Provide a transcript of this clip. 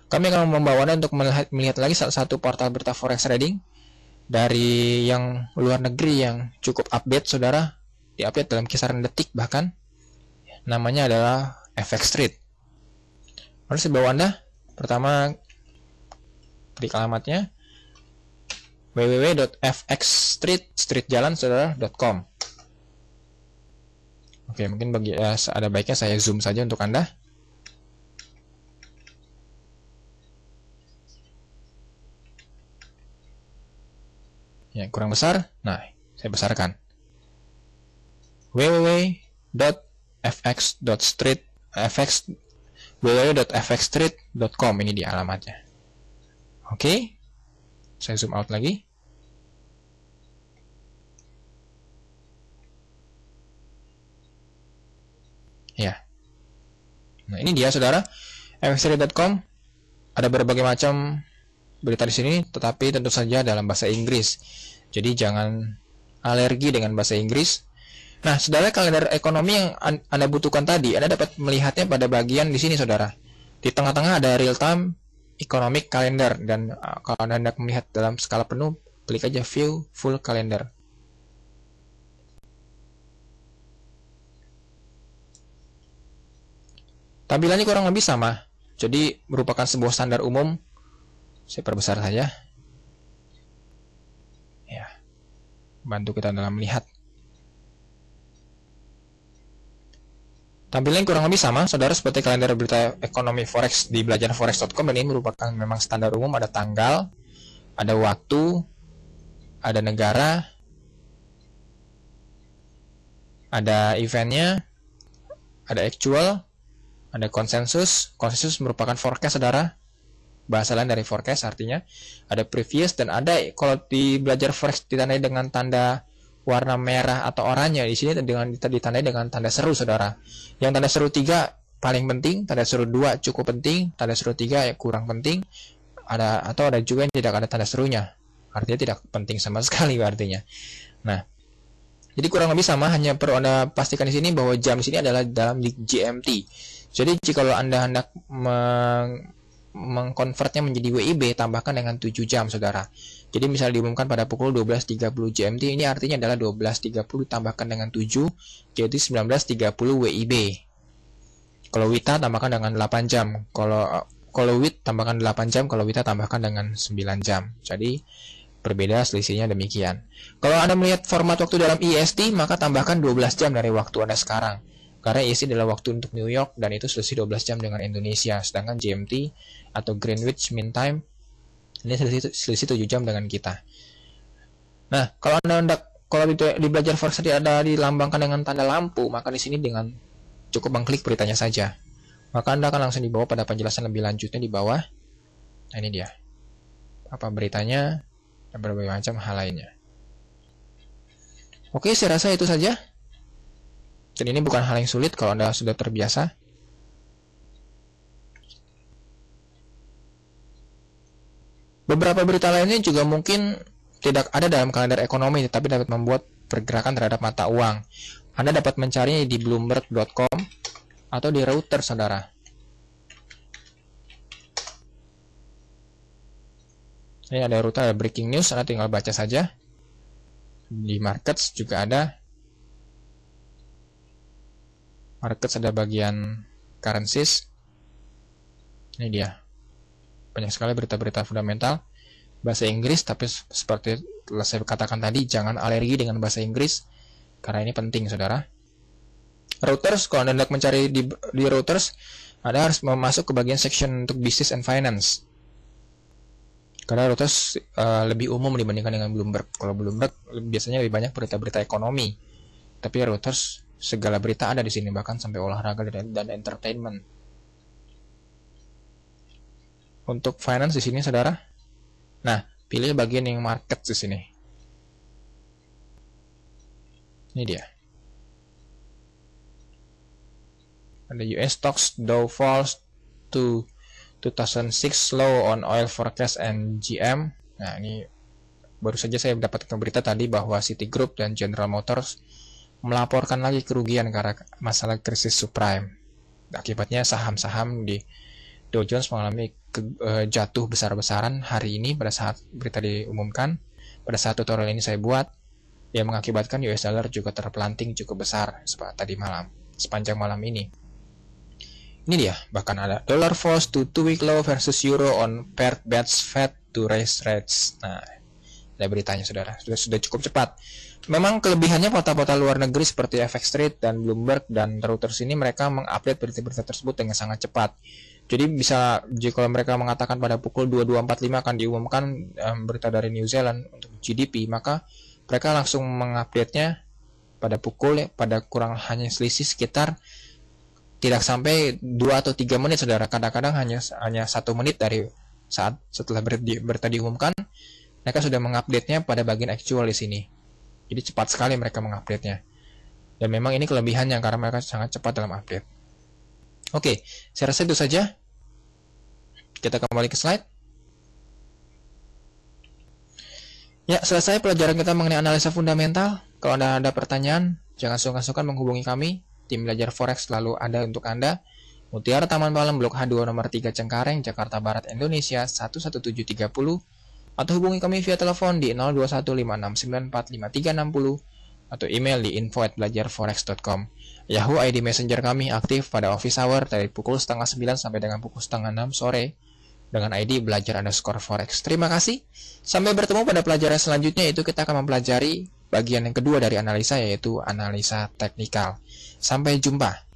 Kami akan membawa Anda untuk melihat lagi salah satu portal berita forex trading dari yang luar negeri yang cukup update, saudara. Diupdate dalam kisaran detik bahkan. Namanya adalah FX Street. Harus dibawa Anda. Pertama, klik alamatnya www.fxstreetjalan.com. Oke, mungkin ada baiknya saya zoom saja untuk Anda. Ya, kurang besar. Nah, saya besarkan. www.fxstreet.com, ini dia alamatnya. Oke. Saya zoom out lagi. Ya. Nah, ini dia, saudara. fxstreet.com. Ada berbagai macam berita di sini, tetapi tentu saja dalam bahasa Inggris. Jadi jangan alergi dengan bahasa Inggris. Nah, saudara, kalender ekonomi yang Anda butuhkan tadi, Anda dapat melihatnya pada bagian di sini, saudara. Di tengah-tengah ada real time economic calendar, dan kalau Anda hendak melihat dalam skala penuh, klik aja view full calendar. Tampilannya kurang lebih sama, jadi merupakan sebuah standar umum. Saya perbesar saja. Ya, bantu kita dalam melihat. Tampilannya kurang lebih sama, saudara, seperti kalender berita ekonomi forex di belajarforex.com, dan ini merupakan memang standar umum. Ada tanggal, ada waktu, ada negara, ada eventnya, ada actual, ada konsensus. Konsensus merupakan forecast, saudara. Bahasa lain dari forecast artinya. Ada previous, dan ada, kalau di belajar forex ditandai dengan tanda warna merah atau oranye, di sini ditandai dengan tanda seru, saudara. Yang tanda seru 3 paling penting, tanda seru 2 cukup penting, tanda seru 3 ya kurang penting. Atau ada juga yang tidak ada tanda serunya, artinya tidak penting sama sekali artinya. Nah, jadi kurang lebih sama, hanya perlu Anda pastikan di sini bahwa jam di sini adalah dalam GMT. Jadi jika Anda hendak mengkonvertnya menjadi WIB, tambahkan dengan 7 jam, saudara. Jadi misalnya diumumkan pada pukul 12.30 GMT, ini artinya adalah 12.30 tambahkan dengan 7, jadi 19.30 WIB. Kalau WITA tambahkan dengan 8 jam. Kalau WIT tambahkan 8 jam, kalau WITA tambahkan dengan 9 jam. Jadi berbeda selisihnya demikian. Kalau Anda melihat format waktu dalam IST, maka tambahkan 12 jam dari waktu Anda sekarang. Karena IST adalah waktu untuk New York, dan itu selisih 12 jam dengan Indonesia. Sedangkan GMT atau Greenwich Mean Time, ini selisih 7 jam dengan kita. Nah, kalau di belajar forex tadi ada dilambangkan dengan tanda lampu, maka di sini dengan cukup mengklik beritanya saja, maka Anda akan langsung dibawa pada penjelasan lebih lanjutnya di bawah. Nah, ini dia apa beritanya dan berbagai macam hal lainnya. Oke, saya rasa itu saja. Dan ini bukan hal yang sulit kalau Anda sudah terbiasa. Beberapa berita lainnya juga mungkin tidak ada dalam kalender ekonomi, tetapi dapat membuat pergerakan terhadap mata uang. Anda dapat mencarinya di bloomberg.com atau di Reuters, saudara. Ini ada Reuters, ada breaking news, Anda tinggal baca saja. Di markets juga ada. Markets ada bagian currencies. Ini dia. Banyak sekali berita-berita fundamental bahasa Inggris, tapi seperti telah saya katakan tadi, jangan alergi dengan bahasa Inggris karena ini penting, saudara. Reuters, kalau Anda hendak mencari di Reuters, Anda harus masuk ke bagian section untuk business and finance. Karena Reuters lebih umum dibandingkan dengan Bloomberg. Kalau Bloomberg biasanya lebih banyak berita-berita ekonomi, tapi Reuters segala berita ada di sini, bahkan sampai olahraga dan entertainment. Untuk finance di sini, saudara. Nah, pilih bagian yang market di sini. Ini dia. Ada US stocks, Dow falls to 2006 low on oil forecast and GM. Nah, ini baru saja saya mendapatkan berita tadi bahwa Citigroup dan General Motors melaporkan lagi kerugian karena masalah krisis subprime. Akibatnya saham-saham di Dow Jones mengalami jatuh besar-besaran hari ini pada saat berita diumumkan. Pada saat tutorial ini saya buat, yang mengakibatkan US dollar juga terpelanting cukup besar sepanjang malam ini. Ini dia, bahkan ada dollar falls to 2-week low versus euro on paired bets Fed to raise rates. Nah, ada beritanya saudara, sudah cukup cepat. Memang kelebihannya portal-portal luar negeri seperti FX Trade dan Bloomberg dan Reuters ini mereka mengupdate berita-berita tersebut dengan sangat cepat. Jadi bisa, jika mereka mengatakan pada pukul 22.45 akan diumumkan berita dari New Zealand untuk GDP, maka mereka langsung mengupdate-nya pada kurang hanya selisih sekitar tidak sampai 2 atau 3 menit saudara. Kadang-kadang hanya 1 menit dari saat setelah berita diumumkan, mereka sudah mengupdate-nya pada bagian actual di sini. Jadi cepat sekali mereka mengupdate-nya. Dan memang ini kelebihannya karena mereka sangat cepat dalam update. Oke, saya rasa itu saja. Kita kembali ke slide. Ya, selesai pelajaran kita mengenai analisa fundamental. Kalau Anda ada pertanyaan, jangan sungkan-sungkan menghubungi kami. Tim Belajar Forex selalu ada untuk Anda. Mutiara Taman Palem Blok H2 nomor 3 Cengkareng, Jakarta Barat, Indonesia 11730. Atau hubungi kami via telepon di 0215694560 atau email di info@belajarforex.com. Yahoo ID Messenger kami aktif pada office hour dari pukul 8:30 sampai dengan pukul 5:30 sore dengan ID belajar_forex. Terima kasih. Sampai bertemu pada pelajaran selanjutnya, itu kita akan mempelajari bagian yang kedua dari analisa, yaitu analisa teknikal. Sampai jumpa.